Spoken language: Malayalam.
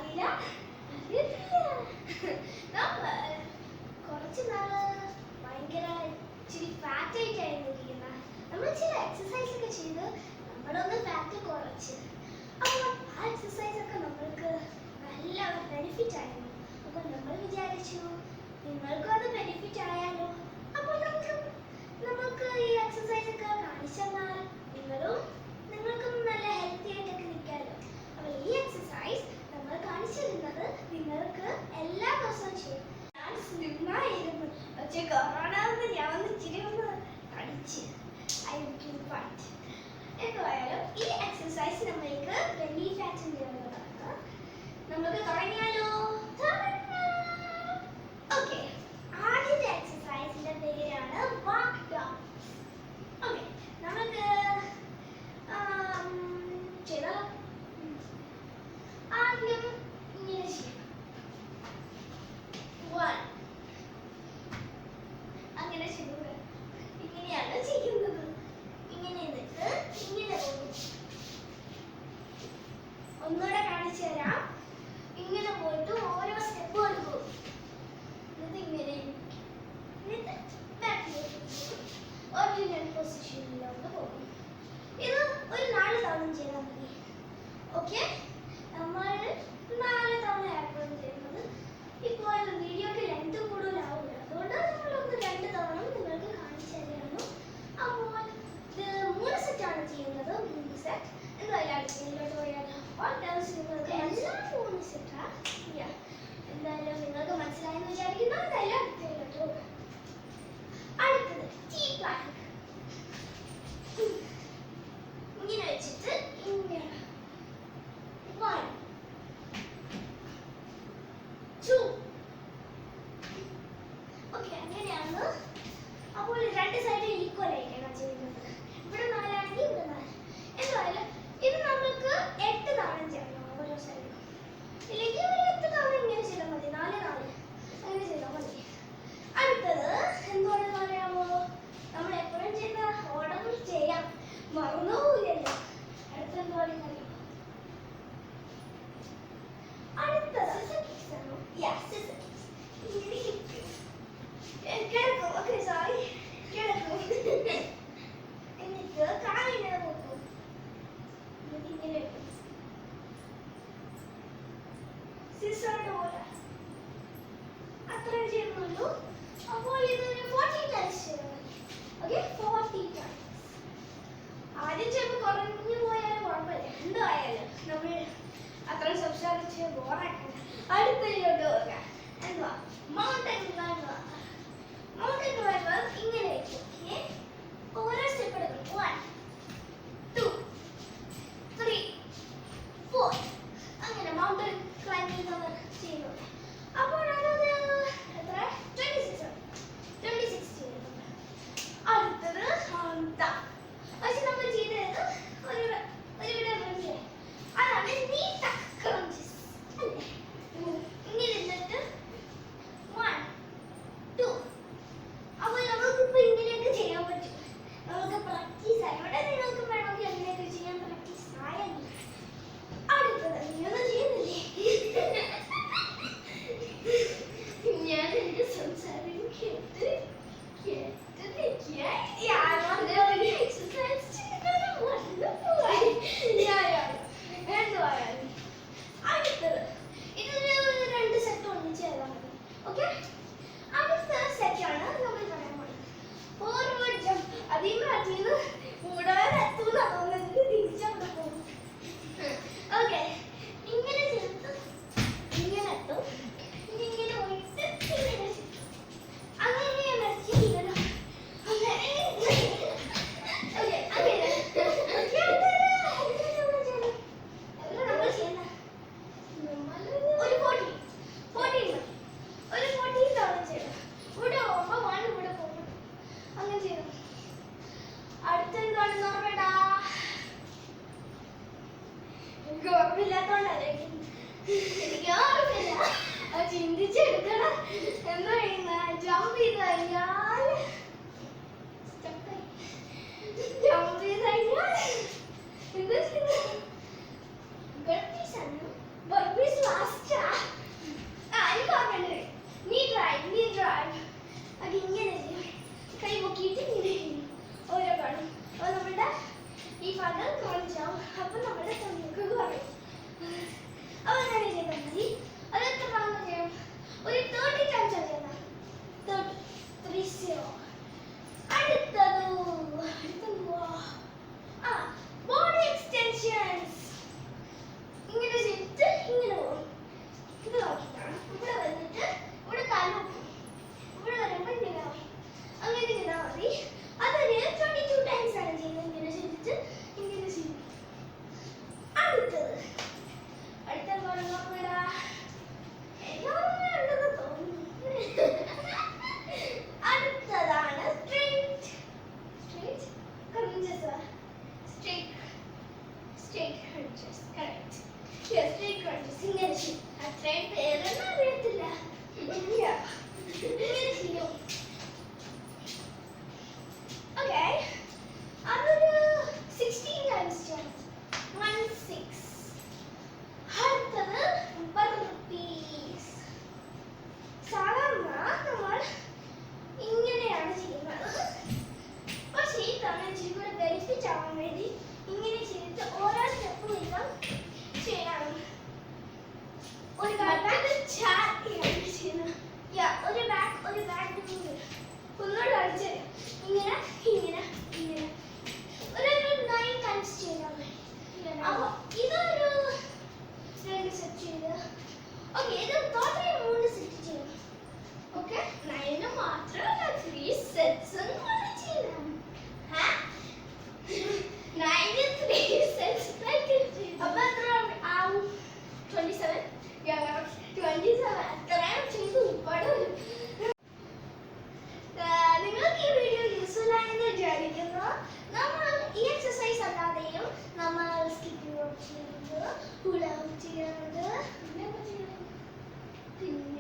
അറിയില്ല. കുറച്ച് നാള് ഭയങ്കര ഇച്ചിരി ഫാറ്റ് ആയിട്ടായിരുന്നു ഇരിക്കുന്നത്. നമ്മൾ ചില എക്സസൈസ് ഒക്കെ ചെയ്ത് നമ്മളൊന്ന് ഫാറ്റ് കുറച്ച്. അപ്പോൾ ആ എക്സസൈസ് ഒക്കെ നമ്മൾക്ക് നല്ല ബെനിഫിറ്റ് ആയിരുന്നു. അപ്പോൾ നമ്മൾ വിചാരിച്ചു നിങ്ങൾക്കും അത് ബെനിഫിറ്റ് ആയാലോ. അപ്പോൾ നമുക്ക് ഈ എക്സസൈസ് ഒക്കെ കാണിച്ചു തന്നാൽ നിങ്ങൾക്കും നല്ല ഹെൽത്തി ആയിട്ടൊക്കെ നിൽക്കാമല്ലോ. അപ്പോൾ ഈ എക്സസൈസ് നമ്മൾ കാണിച്ചു തരുന്നത് നിങ്ങൾക്ക് എല്ലാ ദിവസവും ചെയ്യും. ഞാൻ സ്ലിമ്മായിരുന്നു, പക്ഷേ കൊറോണ ഞാൻ ഒന്ന് ഇച്ചിരി ഒന്ന് തടിച്ച് എന്തായാലും ഈ എക്സസൈസ് നമ്മൾക്ക് ബെല്ലി ഫാറ്റിൻ്റെ ഉള്ളതാണ്. നമുക്ക് തുടങ്ങിയാലോ? ഓക്കെ, ആദ്യത്തെ എക്സസൈസിന്റെ പേരാണ് വാക്ക് ഡൗൺ. ഓക്കെ, നമുക്ക് ചെയ്താലോ. ആദ്യം ഇങ്ങനെ ചെയ്യാം. 1 അങ്ങനെ ചെയ്യുക. ഇങ്ങനെയാണ് ചെയ്യുന്നത്. ഇങ്ങനെ എന്നിട്ട് ഇങ്ങനെ പോകും. ഒന്നുകൂടെ കാണിച്ചു തരാം. ഇങ്ങനെ പോയിട്ട് ഓരോ സ്റ്റെപ്പ് എടുക്കും. എന്നിട്ട് ഇങ്ങനെ എന്നിട്ട് ബാക്കിലേക്ക് ഒറിജിനൽ പൊസിഷനിലോട്ട് പോകും. ഇത് ഒരു 4 തവണ ചെയ്താൽ മതി. ഓക്കെ, നമ്മൾ 4 തവണയായിട്ടാണ് ചെയ്യുന്നത്. ഇപ്പോൾ വീഡിയോക്ക് ലെങ്ത് കൂടുതലാവില്ല, അതുകൊണ്ട് നമ്മളൊന്ന് 2 തവണ നിങ്ങൾക്ക് കാണിച്ചു തരായിരുന്നു. അപ്പോൾ ഇത് 3 സെറ്റാണ് ചെയ്യുന്നത്. 3 സെറ്റ്. എന്തായാലും അടുത്തതിലോട്ട് പോയാലോ. നിങ്ങൾക്ക് എല്ലാം 3 സെറ്റാണ്. എന്തായാലും നിങ്ങൾക്ക് മനസ്സിലായെന്ന് വിചാരിക്കുന്നു. എന്തായാലും അടുത്തതിലോട്ട് പോകാം. അടുത്തത് ടീ പ്ലാങ്ക്. ഇങ്ങനെ വെച്ചിട്ട് ഇങ്ങനെ 1 2. ഓക്കെ, അങ്ങനെയാണ്. അപ്പോൾ 2 സൈഡ് ഈക്വൽ ആയിട്ടാണ് ചെയ്യുന്നത്. ഇവിടെ 4 ആണെങ്കിൽ ഇവിടെ 4. എന്തായാലും ഇത് നമുക്ക് 8 തവണ ചെയ്യണം ഓരോ സൈഡിലും. ഇല്ലെങ്കിൽ ഒരു 8 തവണ ഇങ്ങനെ ചെയ്താൽ മതി. 4 4 അങ്ങനെ ചെയ്താൽ മതി. അടുത്തത് എന്താണെന്ന് പറയാമോ? നമ്മൾ എപ്പോഴും ചെയ്ത ഓർഡറിൽ ചെയ്യാം, മറന്നുപോകില്ലല്ലോ. അടുത്തത് എന്താണെന്ന് അറിയാമോ? അടുത്തത് കിടക്കും. ഓക്കെ, സോറി, കിടക്കും. എന്നിട്ട് കാലിങ്ങനെ നോക്കും. എന്നിട്ട് ഇങ്ങനെ എടുക്കും. സിസ്റ്ററുടെ പോലെ അത്രയും ചെയ്യുന്നുള്ളൂ. അപ്പോൾ ഇതൊരു 40 ടൈംസ് ചെയ്യണം. Okay, 40 times. ആദ്യം ചെയ്യുമ്പോൾ കുറഞ്ഞു പോയാലും കുഴപ്പമില്ല. എന്തായാലും നമ്മൾ അത്ര സംസാരിച്ച് ബോറാക്കണ്ട. അടുത്തതിലോട്ട് പോകാം. എന്തുവാ? Mountain climber. മൗണ്ടൻ ക്ലൈംബർ ഇങ്ങനെ വെക്കും. ഓരോ സ്റ്റെപ്പ് എടുക്കും. 1 2 3 4 അങ്ങനെ മൗണ്ടൻ ക്ലൈംബിംഗ് നമ്മൾ ചെയ്യുന്നുണ്ട്. അപ്പോൾ അതൊരു എത്ര 26 ചെയ്യുന്നുണ്ട്. അടുത്തത് പക്ഷെ നമ്മൾ ചെയ്തത് ഒരു അതാണ് നീ ക്രഞ്ചസ്. ഇങ്ങനെ ഇരുന്നിട്ട് 1 2. അപ്പോൾ നമുക്കിപ്പോൾ ഇങ്ങനെയൊക്കെ ചെയ്യാൻ പറ്റും. നമുക്ക് പ്രാക്ടീസ് ആയി. ഇവിടെ നിങ്ങൾക്ക് വേണമെങ്കിൽ അങ്ങനെയൊക്കെ ചെയ്യാൻ പ്രാക്ടീസ് ആയാൽ. അടുത്തത് നീയൊന്നും ചെയ്യുന്നില്ലേ? ഞാൻ എന്റെ സംസാരം കേട്ട് എക്സസൈസ് ചെയ്യുന്നത് മറന്നുപോയി. എന്തുവായാലും അടുത്തത് ഇതൊരു 2 സെറ്റ് ഒന്നിച്ച് ചെയ്താൽ മതി. ഓക്കെ, അടുത്ത സെറ്റാണ് നമ്മൾ പറയാൻ പോകുന്നത്. Forward jump. അതിന്ന് മൂടാനെത്തൂന്നാ തോന്നുന്നത്. തിരിച്ചവിടെ പോകും. ഓക്കെ, ഇങ്ങനെ ചേർത്ത് ഇങ്ങനെ എത്തും. ഇങ്ങനെ പോയിട്ട് ഇങ്ങനെ ചുറ്റും. അങ്ങനെ ചെയ്യണം. ചിന്തിച്ചെടുക്കണം. എന്താ ജമ്പ് ചെയ്ത് കഴിഞ്ഞാൽ എന്താ ചെയ്യുന്നത്? ബർപ്പീസ് ആണ്. Burpees last. Yes, 3 crunches. ഇങ്ങനെ ചെയ്യും. അത്രയും പേരൊന്നും അറിയത്തില്ല. ഇല്ല. ഇങ്ങനെ ചെയ്യും. Okay. അതൊരു 16 times ചെയ്യാം. 1 6. അടുത്തത് 1 rupees. സാധാരണ നമ്മൾ ഇങ്ങനെയാണ് ചെയ്യുന്നത്. പക്ഷേ ഈ തവണ ഇച്ചിരി കൂടെ ബെനിഫിറ്റ് ആവാൻ വേണ്ടി ഇങ്ങനെ ചെയ്തിട്ട് ഓരോ സ്റ്റെപ്പ് വീതം ചെയ്യണം. ഒരു ബാക്ക് ചെയ്യുന്നത്. ഒരു ബാക്ക് ഒന്നുകൂടെ കളിച്ച് ഇങ്ങനെ ഇങ്ങനെ ഇങ്ങനെ ഒരു 9 ടൈംസ് ചെയ്താൽ മതി. അപ്പോൾ ഇതൊരു 2 സെറ്റ് ചെയ്ത് ഓക്കെ ഇത് ടോട്ടലി 3 സെറ്റ് ചെയ്യണം. ഓക്കെ 9 മാത്രമല്ല 3 സെറ്റ്സ് കൂടെ ചെയ്യണം. 9 3 സെറ്റ്സ് അപ്പോൾ എത്ര ആവും? 27. 27 അത്രയും ചെയ്ത് ഒരുപാട് വരും. നിങ്ങൾക്ക് ഈ വീഡിയോ യൂസ്ഫുൾ ആയെന്ന് വിചാരിക്കുന്നു. നമ്മൾ ഈ എക്സസൈസ് അല്ലാതെയും നമ്മൾ സ്കിപ്പിംഗ് റോപ്പ് ചെയ്യുന്നത്, ഹുള ഹൂപ്പ് ചെയ്യുന്നത്, പിന്നെ